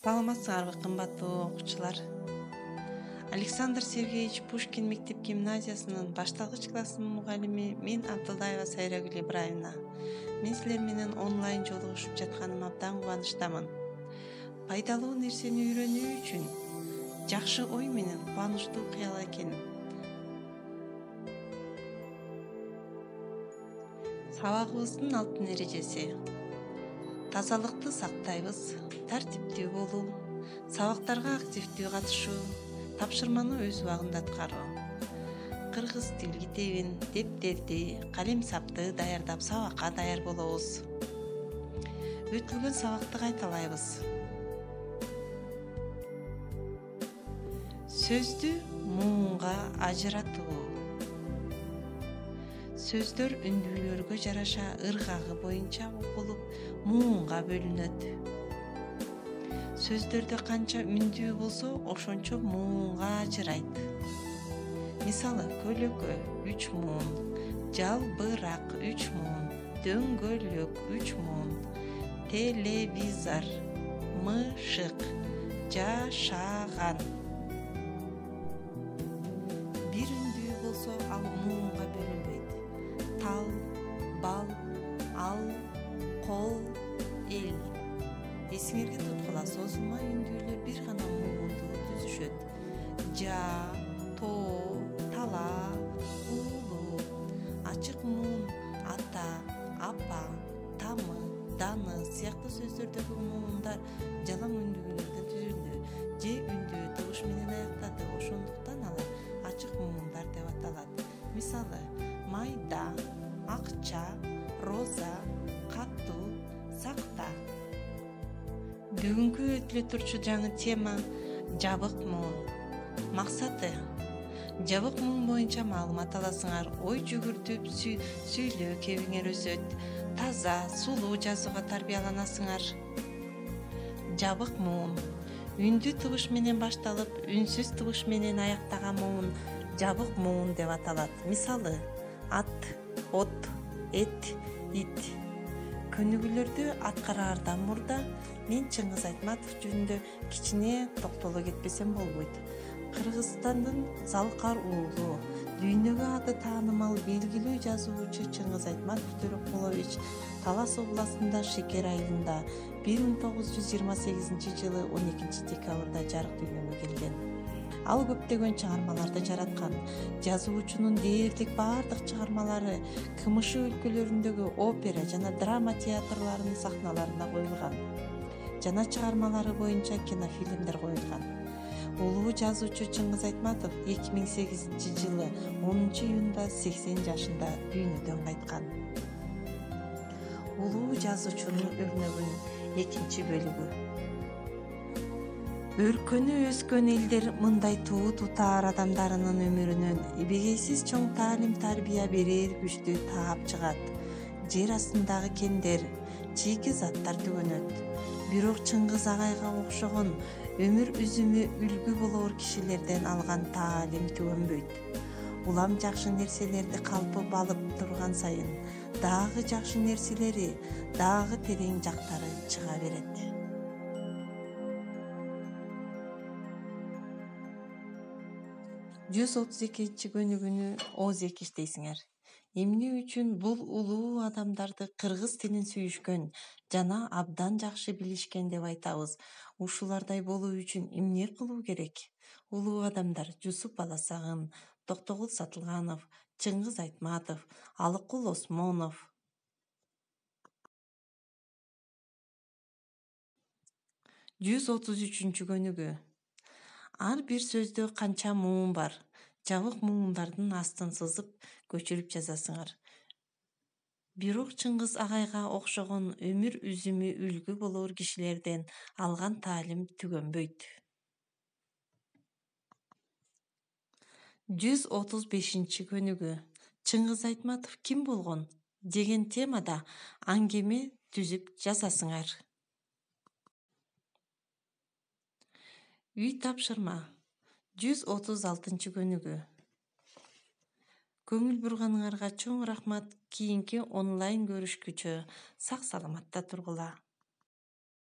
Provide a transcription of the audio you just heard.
Саламатсыңарбы кымбаттуу окуучулар. Александр Сергеевич Пушкин мектеп гимназиясынын башталгыч класснын мугалими мен Абдылдаева Сайрагүл Ибраевна. Мен силер менен онлайн жолугушуп жатканыма абдан кубанычтамын. Пайдалуу нерсени үйрөнүү үчүн жакшы ой менен кубанычтуу кыял экен. Сабагыбыздын алтын эрежеси. Тазалыкты сактайбыз, тартиптүү болуу, сабактарга активдүү катышуу, тапшырманы өз убагында аткаруу. Кыргыз тил китебин, дептерди, калем сапты даярдап сабакка даяр болобуз. Өтүлгөн сабакты кайталайбыз. Сөздү муунга ажыратуу. Сөздөр үндүүлөргө жараша ыргагы боюнча окулуп, муунга бөлүнөт. Сөздөрдө канча үндүү болсо, ошончо муунга ажырайт. Мисалы, көлөкө 3 муун, жалбырак 3 муун, дөңгөлөк 3 муун, телевизор, мышык, жашаган. Бир үндүү болсо, ал муунга бөлүнбөйт. Тал, бал, ал, кол, эл. Эсиңерге туткула, созулма үндүүлөр бир гана муунду түзүшөт. Жа, тоо, тала, уулу. Ачык муун ата, апа, тамы, даны сыяктуу сөздөрдөгү муундар жалаң үндүүлөрдөн түзүлдү же үндүү тугуш менен аяктады. Ошондуктан алар ачык муундар деп аталат. Мисалы, майда, акча, роза, катуу, сакта. Бүгүнкү өтүлө турчу жаңы тема жабык муун. Максаты: жабык муун боюнча маалымат аласыңар, ой жүгүртүп, сүйлөө кебиңер өсөт, таза, сулуу жазууга тарбияланасыңар. Жабык муун үндүү тугуш менен башталып, үнсүз тугуш менен аяктаган муун жабык муун деп аталат. Мисалы: ат, от, эт, ит. Көнүгүүлөрдү аткараардан мурда мен Чыңгыз Айтматов жөнүндө кичине токтоло кетпесем болбойт. Кыргызстандын Залкар уулу, дүйнөгө аты таанымал белгилүү жазуучу Чыңгыз Айтматов Төрөкулович Талас областында Шекер айылында 1928 жылы 12 декабрда жарык дүйнөгө келген. Ал көптөгөн чыгармаларды жараткан. Жазуучунун дээрлик баардык чыгармалары КМШ өлкөлөрүндөгү опера жана драма театрларынын сахналарына коюлган. Жана чыгармалары боюнча кинофильмдер коюлган. Улуу жазуучу Чыңгыз Айтматов 2008 жылы 10 июнда 80 жашында дүйнөдөн кайткан. Улуу жазуучунун өрнөгүнүн 2 бөлүгү. Өркөнү өскөн элдер мындай туу тутаар адамдарынын өмүрүнөн эбегейсиз чоң таалим тарбия берер күчтү таап чыгат. Жер астындагы кендер, чийки заттар түгөнөт. Бирок Чыңгыз агайга окшогон өмүр үзүмү үлгү болоор кишилерден алган таалим түгөнбөйт. Улам жакшы нерселерди калпып алып турган сайын, дагы жакшы нерселери, дагы терең жактары чыга берет. 132 көнүгүүнү ооз эки иштейсиңер. Эмне үчүн бул улуу адамдарды кыргыз тилин сүйүшкөн жана абдан жакшы билишкен деп айтабыз? Ушулардай болуу үчүн эмне кылуу керек? Улуу адамдар: Жусуп Баласагын, Токтогул Сатылганов, Чыңгыз Айтматов, Алыкул Осмонов. 133 көнүгүү. Ар бир сөздө канча муун бар? Жабык муундардын астын сызып, көчүрүп жазасыңар. Бирок Чыңгыз агайга окшогон өмүр үзүмү үлгү болоор кишилерден алган таалим түгөнбөйт. 135 көнүгүү. Чыңгыз Айтматов ким болгон? Деген темада аңгеме түзүп жазасыңар. Үй тапшырма. 136 көнүгүү. Көңүл бурганыңарга чоң рахмат. Кийинки онлайн көрүшкүчө сак саламатта тургула.